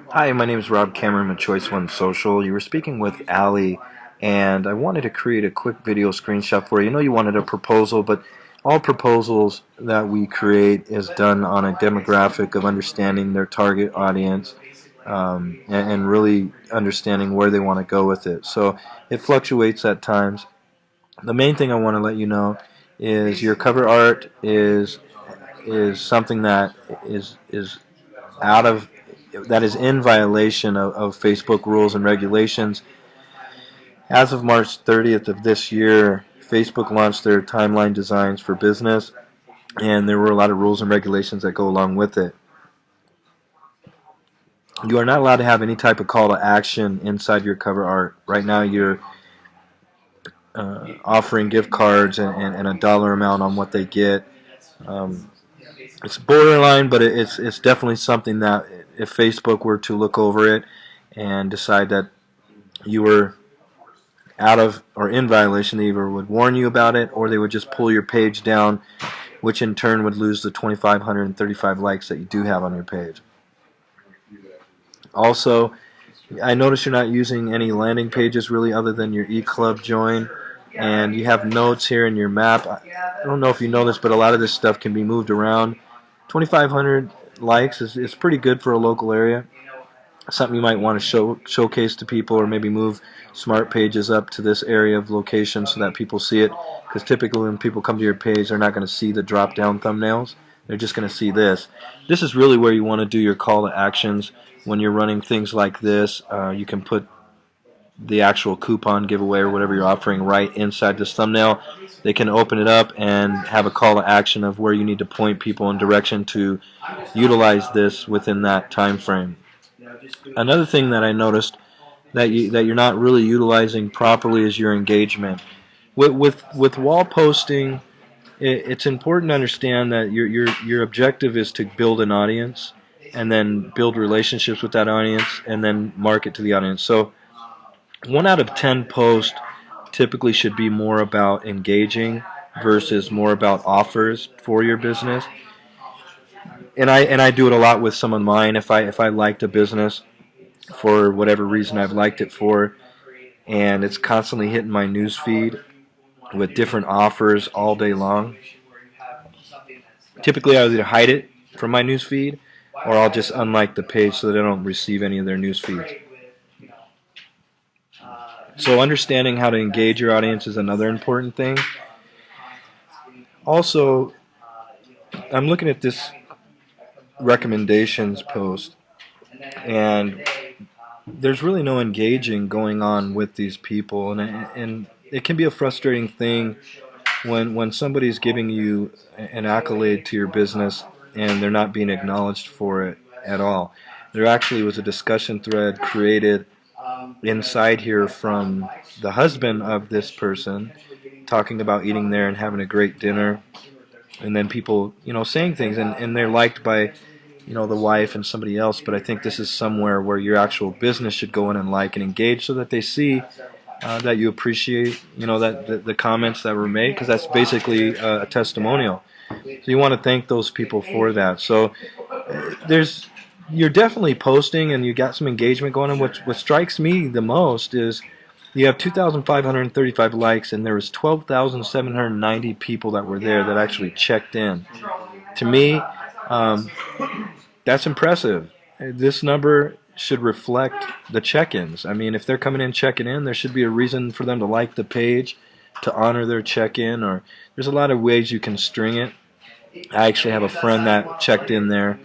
Hi, my name is Rob Cameron with Choice One Social. You were speaking with Ali, and I wanted to create a quick video screenshot for you. I know you wanted a proposal, but all proposals that we create is done on a demographic of understanding their target audience and really understanding where they want to go with it. So it fluctuates at times. The main thing I want to let you know is your cover art is something that is out of that is in violation of Facebook rules and regulations. As of March 30th of this year, Facebook launched their timeline designs for business, and there were a lot of rules and regulations that go along with it. You are not allowed to have any type of call to action inside your cover art. Right now, you're offering gift cards and a dollar amount on what they get. Um, it's borderline, but it's definitely something that if Facebook were to look over it and decide that you were out of or in violation, they either would warn you about it or they would just pull your page down, which in turn would lose the 2,535 likes that you do have on your page. Also, I notice you're not using any landing pages really other than your eClub join, and you have notes here in your map. I don't know if you know this, but a lot of this stuff can be moved around. 2,500 likes is pretty good for a local area. Something you might want to showcase to people, or maybe move smart pages up to this area of location so that people see it, because typically when people come to your page, they're not going to see the drop down thumbnails. They're just going to see this. This is really where you want to do your call to actions when you're running things like this. You can put the actual coupon giveaway or whatever you're offering right inside this thumbnail. They can open it up and have a call to action of where you need to point people in direction to utilize this within that time frame. Another thing that I noticed that you're not really utilizing properly is your engagement. With wall posting, it's important to understand that your objective is to build an audience and then build relationships with that audience and then market to the audience. So 1 out of 10 posts typically should be more about engaging versus more about offers for your business. And I do it a lot with some of mine. If I liked a business for whatever reason I've liked it for, and it's constantly hitting my news feed with different offers all day long. Typically, I'll either hide it from my news feed or I'll just unlike the page so that I don't receive any of their news feeds. So understanding how to engage your audience is another important thing. Also, I'm looking at this recommendations post, and there's really no engaging going on with these people, and it can be a frustrating thing when somebody's giving you an accolade to your business and they're not being acknowledged for it at all. There actually was a discussion thread created inside here from the husband of this person talking about eating there and having a great dinner, and then people saying things, and they're liked by the wife and somebody else. But I think this is somewhere where your actual business should go in and like and engage so that they see that you appreciate that the comments that were made, because that's basically a testimonial. So you want to thank those people for that. So there's you're definitely posting and you got some engagement going on. What strikes me the most is you have 2,535 likes and there was 12,790 people that were there that actually checked in. To me, um, that's impressive. This number should reflect the check-ins. I mean, if they're coming in checking in, there should be a reason for them to like the page, to honor their check-in, or there's a lot of ways you can string it. I actually have a friend that checked in there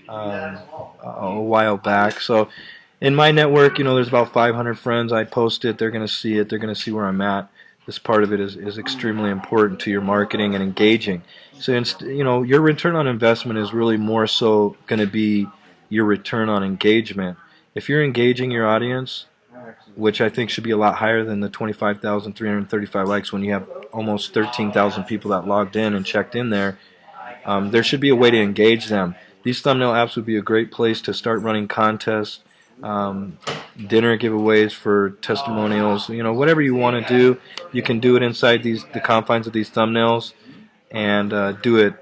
a while back. So in my network, there's about 500 friends. I post it. They're going to see it. They're going to see where I'm at. This part of it is extremely important to your marketing and engaging. So, your return on investment is really more so going to be your return on engagement. If you're engaging your audience, which I think should be a lot higher than the 25,335 likes when you have almost 13,000 people that logged in and checked in there, there should be a way to engage them. These thumbnail apps would be a great place to start running contests, um, dinner giveaways for testimonials. Whatever you want to do, you can do it inside the confines of these thumbnails, and do it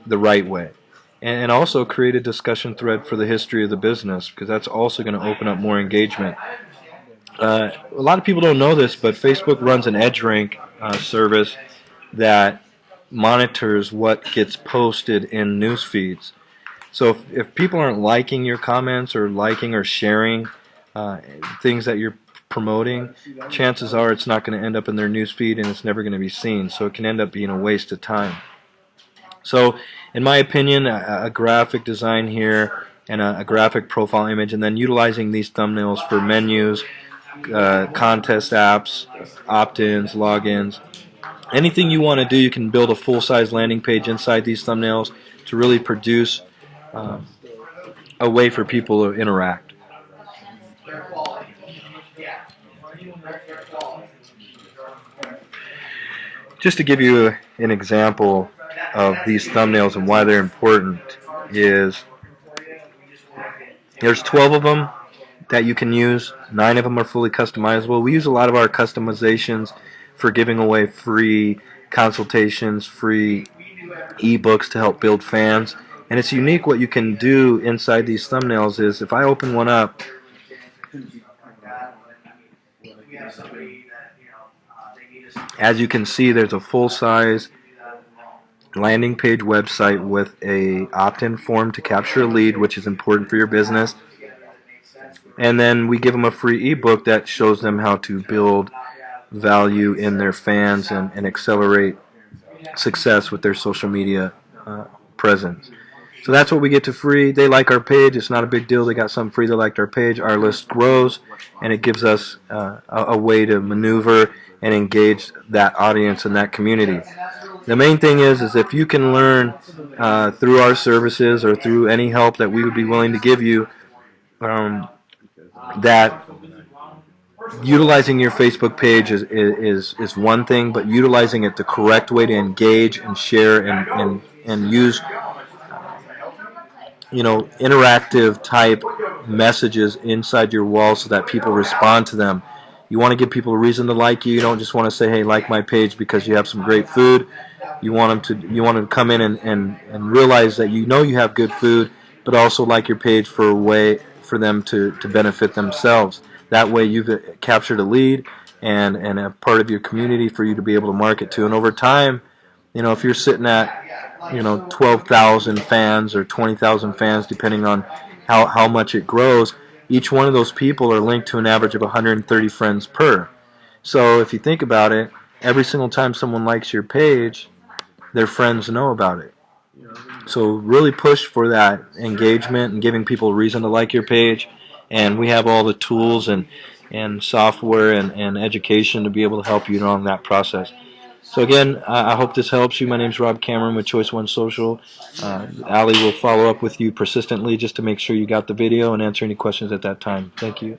the right way. and also create a discussion thread for the history of the business, because that's also going to open up more engagement. A lot of people don't know this, but Facebook runs an EdgeRank service that monitors what gets posted in news feeds. So if people aren't liking your comments or liking or sharing things that you're promoting, chances are it's not going to end up in their news feed and it's never going to be seen. So it can end up being a waste of time. So in my opinion, a graphic design here and a graphic profile image, and then utilizing these thumbnails for menus, contest apps, opt-ins, logins, anything you want to do, you can build a full-size landing page inside these thumbnails to really produce a way for people to interact. Just to give you an example of these thumbnails and why they're important is there's 12 of them that you can use. 9 of them are fully customizable. We use a lot of our customizations for giving away free consultations, free ebooks to help build fans. And it's unique what you can do inside these thumbnails is if I open one up, as you can see, there's a full-size landing page website with a opt-in form to capture a lead, which is important for your business. And then we give them a free ebook that shows them how to build value in their fans and accelerate success with their social media presence. So that's what we get to free. They like our page. It's not a big deal. They got something free. They liked our page. Our list grows, and it gives us a way to maneuver and engage that audience and that community. The main thing is if you can learn through our services or through any help that we would be willing to give you, that utilizing your Facebook page is one thing, but utilizing it the correct way to engage and share and use interactive type messages inside your wall so that people respond to them. You want to give people a reason to like you. You don't just want to say, hey, like my page because you have some great food. You want them to come in and realize that you have good food, but also like your page for a way for them to benefit themselves. That way you've captured a lead and a part of your community for you to be able to market to. And over time, if you're sitting at 12,000 fans or 20,000 fans, depending on how much it grows, each one of those people are linked to an average of 130 friends per. So if you think about it, every single time someone likes your page, their friends know about it. So really push for that engagement and giving people a reason to like your page. And we have all the tools and software and education to be able to help you along that process. So again, I hope this helps you. My name is Rob Cameron with Choice One Social. Ali will follow up with you persistently just to make sure you got the video and answer any questions at that time. Thank you.